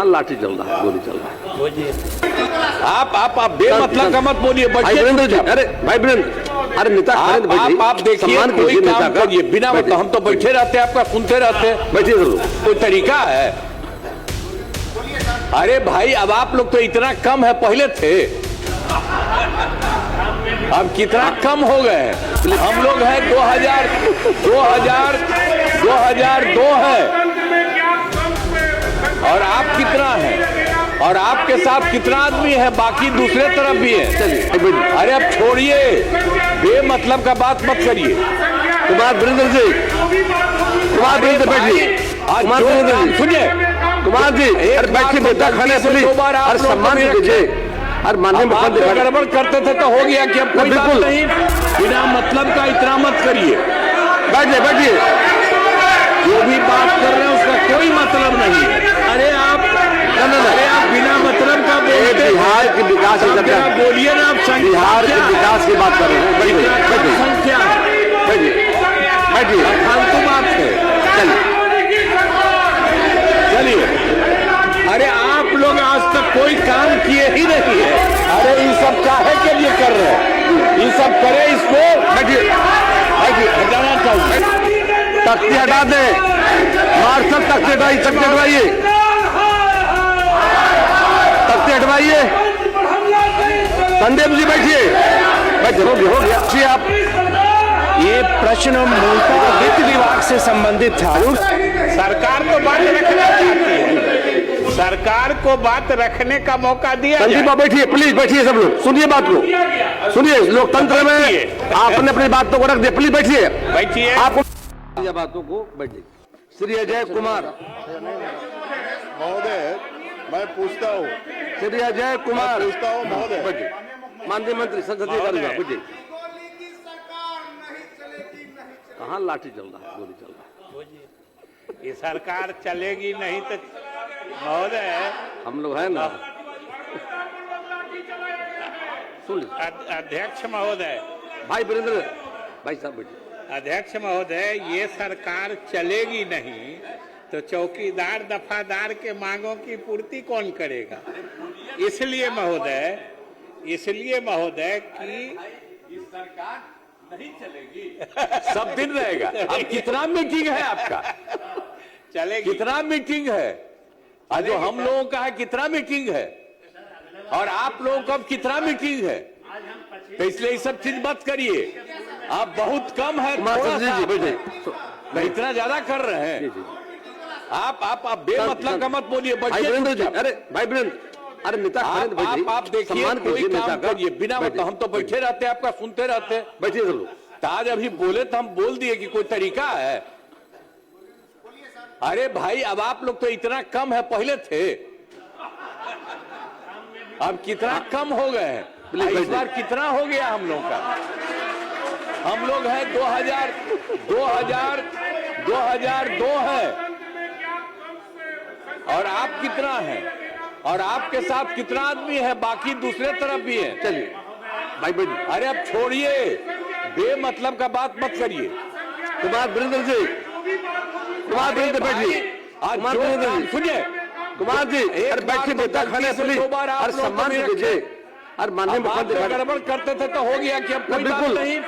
कहाँ लाठी चल रहा है, गोली चल रहा है। बोलिए आप बेमतलब का मत बोलिए। भाई वीरेंद्र जी, अरे भाई वीरेंद्र, अरे नेता आप देखिए, कोई काम करिए बिना मतलब हम तो बैठे रहते हैं, आपका सुनते रहते हैं। बैठिए जरूर, कोई तरीका है? अरे भाई अब आप लोग तो इतना कम है, पहले थे, अब कितना कम हो गए हैं। हम लोग हैं 2002 है, और आप कितना है, और आपके साथ कितना आदमी है, बाकी दूसरे तरफ भी है। चलिए। अरे अब छोड़िए, बेमतलब का बात मत करिए। कुमार वीरेंद्र जी, कुमार वीरेंद्र बैठिए, कुमार वीरेंद्र जी सुनिए, कुमार जी, अरे बैठिए, नेता खाने पुलिस, अरे सम्मान दीजिए। अरे माननीय मुख्यमंत्री गड़बड़ करते थे तो हो गया कि अब कोई बात नहीं, बिना मतलब का इतना मत करिए। बैठिए बैठिए, जो भी बात कर रहे हैं उसका कोई मतलब नहीं है। अरे आप बिना मतलब का बोलते हैं। बिहार के विकास की चर्चा, बोलिए ना, आप बिहार के विकास की बात कर रहे हैं। बैठिए संख्या बैठिए बैठिए, फालतू बात है। चलिए, अरे आप लोग आज तक कोई काम किए ही नहीं है। अरे ये सब काहे के लिए कर रहे हैं? ये सब करे, इसको बैठिए हटाना चाहिए। तख्ती हटा दे, मार्शल तख्ती हटाइए, तख्ती हटवाइए, तख्ती हटवाइए। संदीप जी बैठिए, हो गया जी। आप ये प्रश्न मूलतः वित्त विभाग से संबंधित था। सरकार को बात रखना चाहती है, सरकार को बात रखने का मौका दिया। संदीप आप बैठिए, प्लीज बैठिए, सब लोग सुनिए बात को, सुनिए। लोकतंत्र में आपने अपनी बातों को रख दिया, प्लीज बैठिए। आपको बातों को बैठिए। श्री अजय कुमार महोदय, मैं पूछता हूँ, श्री अजय कुमार पूछता हूँ महोदय, माननीय मंत्री संसदीय कार्य, बैठिए। कहाँ लाठी चल रहा है, गोली चल रहा है। ये सरकार चलेगी नहीं तो महोदय, हम लोग हैं ना, सुन अध्यक्ष महोदय, भाई वीरेंद्र भाई साहब बैठिए। अध्यक्ष महोदय, ये सरकार चलेगी नहीं तो चौकीदार दफादार के मांगों की पूर्ति कौन करेगा? इसलिए महोदय कि सरकार नहीं चलेगी, सब दिन रहेगा। अब कितना मीटिंग है आपका? चलेगी, कितना मीटिंग है? आज जो हम लोगों का है कितना मीटिंग है, और आप लोगों का कितना मीटिंग है? तो इसलिए ये सब चीज मत करिए। आप बहुत कम है, थोड़ा सा इतना ज्यादा कर रहे हैं। आप बेमतलब का मत बोलिए। भाई वीरेंद्र जी, अरे भाई वीरेंद्र, अरे नेता आप देखिए, कोई काम करिए बिना मतलब हम तो बैठे रहते हैं, आपका सुनते रहते हैं। बैठिए जरूर। आज अभी बोले तो हम बोल दिए कि कोई तरीका है? अरे भाई अब आप लोग तो इतना कम है, पहले थे, अब कितना कम हो गए हैं। इस बार कितना हो गया हम लोग का? हम लोग हैं 2002 है, और आप कितना है, और आपके साथ कितना आदमी है, बाकी दूसरे तरफ भी है। चलिए भाई बैठिए। अरे अब छोड़िए, बेमतलब का बात मत करिए। कुमार वीरेंद्र जी, कुमार वीरेंद्र बैठिए, कुमार वीरेंद्र जी सुनिए, कुमार जी, अरे बैठिए, नेता खाने पुलिस, अरे सम्मान दीजिए। अरे माननीय मुख्यमंत्री गड़बड़ करते थे तो हो गया कि अब कोई बात नहीं,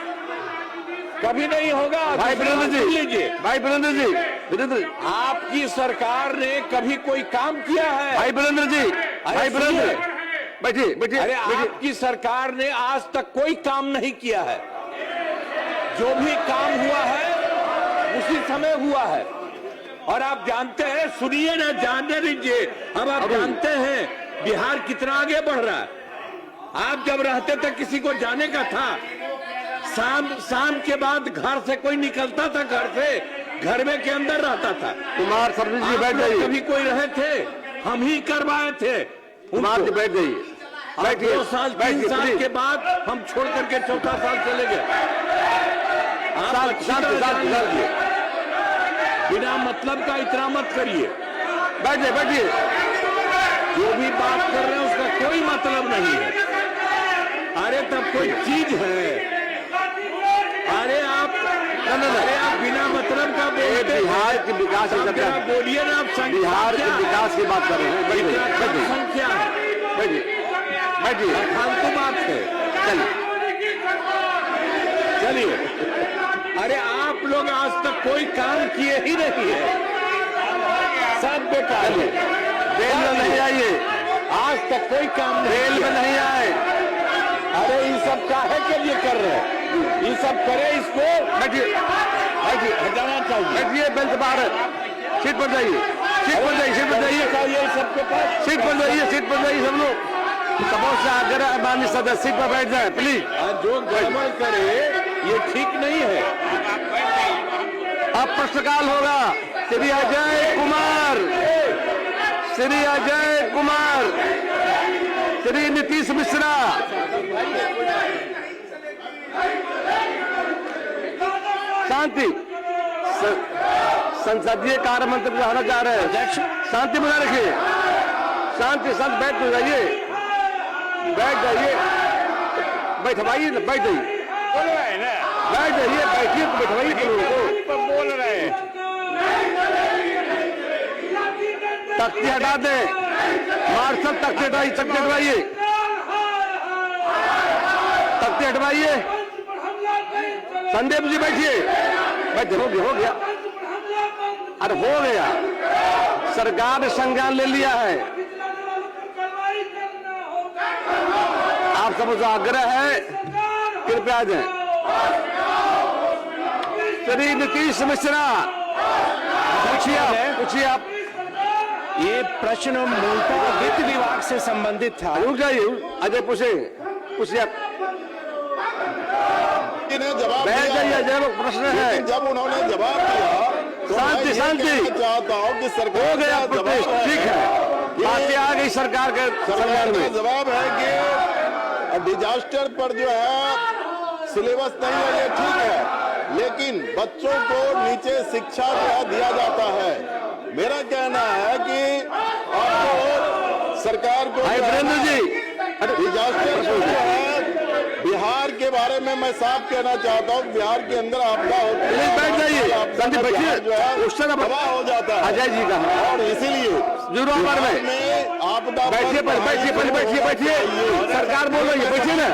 कभी नहीं होगा। भाई वीरेंद्र जी, लीजिए, भाई वीरेंद्र जी, वीरेंद्र आपकी सरकार ने कभी कोई काम किया है? भाई वीरेंद्र जी, भाई वीरेंद्र बैठिए बैठिए। अरे आपकी सरकार ने आज तक कोई काम नहीं किया है। जो भी काम हुआ है उसी समय हुआ है, और आप जानते हैं, सुनिए ना, जानने दीजिए। अब आप जानते हैं बिहार कितना आगे बढ़ रहा है। आप जब रहते थे किसी को जाने का था, शाम के बाद घर से कोई निकलता था, घर से घर में के अंदर रहता था। कुमार सर्विस जी बैठ जाइए। कभी कोई रहे थे? हम ही करवाए थे। कुमार जी बैठ जाइए, बैठिए। 2 साल 3 साल के बाद हम छोड़ करके 4था साल चले गए। बिना मतलब का इतना मत करिए। बैठिए बैठिए, जो भी बात कर रहे हैं उसका कोई मतलब नहीं है। अरे तब कोई चीज है? अरे आप अरे आप बिना मतलब का ये बोलते हैं। बिहार के विकास की आप चर्चा जरा बोलिए ना, आप संख्या बिहार के क्या? विकास की बात कर रहे हैं। बैठिए इतना कम बैठिए संख्या है, बैठिए बैठिए फालतू बात है। चलिए चलिए, अरे आप लोग आज तक कोई काम किए ही नहीं है, सब बेकार है। रेल में नहीं आइए, आज तक कोई काम नहीं रेल में नहीं आए। अरे ये सब काहे के लिए कर रहे हैं? ये सब करे, इसको बैठिए बैठिए हटाना चाहिए। बैठिए, बेंच बाहर है। सीट पर जाइए, सीट पर जाइए, सीट पर जाइए, चाहिए सबके पास। सीट पर जाइए, सीट पर जाइए सब लोग। सपोज से अगर माननीय सदस्य सीट पर बैठ जाए प्लीज। जो गड़बड़ करे ये ठीक नहीं है। अब प्रश्नकाल होगा। श्री अजय कुमार, श्री अजय कुमार, श्री नीतीश मिश्रा। शांति। संसदीय कार्य मंत्री रहना चाह रहे हैं। शांति बना रखिए, शांति। शांत बैठ तो जाइए, बैठ जाइए, बैठवाइए, बैठ जाइए, बोल रहे हैं ना, बैठ जाइए, बैठिए, बैठवाइए लोगों को। बोल रहे हैं। तख्ती हटा दे, मार्शल तख्ती हटाइए, तख्ती हटवाइए, तख्ती हटवाइए। संदीप जी बैठिए, बैठे। हो गया अरे हो गया। सरकार ने संज्ञान ले लिया है। आप सब आग्रह है, कृपया जाए। श्री नीतीश मिश्रा, पूछिए आप, पूछिए आप। ये प्रश्न मूलतः वित्त विभाग से संबंधित था। रुक जाइए, अजय पूछे, पूछिए आप। जवाब बैठ दिया जाइए, है। अजय वो प्रश्न है। लेकिन जब उन्होंने जवाब दिया तो शांति, मैं ये शांति। कहना चाहता हूँ कि सरकार हो गया का प्रोटेस्ट, जवाब ठीक है। बातें आ गई सरकार के सरकार संज्ञान का में। जवाब है कि डिजास्टर पर जो है सिलेबस नहीं है, ये ठीक है, लेकिन बच्चों को नीचे शिक्षा दिया जाता है। मेरा कहना है कि आपको सरकार को भाई वीरेंद्र जी, डिजास्टर जो है बिहार के बारे में मैं साफ कहना चाहता हूँ, बिहार के अंदर आपदा होती है, प्लीज बैठ जाइए, आपदा संदीप का बैठिए। जहाज जो है क्वेश्चन अब तबाह हो जाता है अजय जी का है। और इसीलिए जरूर बार बिहार में में आपदा बैठिए, बैठिए, पहले बैठिए, बैठिए। सरकार बोल रही है, बैठिए ना।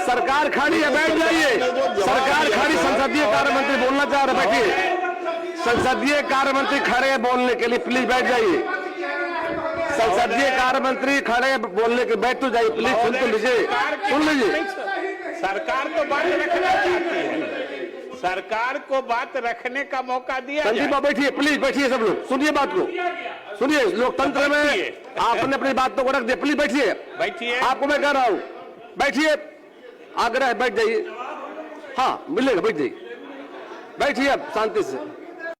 सरकार खड़ी है, बैठ जाइए। सरकार खड़ी, संसदीय कार्य मंत्री बोलना चाह रहे, बैठिए। संसदीय कार्य मंत्री खड़े हैं बोलने के लिए, प्लीज बैठ जाइए। संसदीय कार्य मंत्री खड़े हैं बोलने के, बैठ तो जाइए प्लीज। सुन तो लीजिए, सुन लीजिए। सरकार को बात रखना चाहती है, सरकार को बात रखने का मौका दिया संदीप जाए। बाबू बैठिए, प्लीज बैठिए। सब लोग सुनिए बात को, सुनिए। लोकतंत्र में आपने अपनी बातों को रख दिया, प्लीज बैठिए। बैठिए। आपको मैं कह रहा हूँ, बैठिए। आग्रह है, बैठ जाइए। हाँ मिलेगा, बैठ जाइए, बैठिए आप शांति से।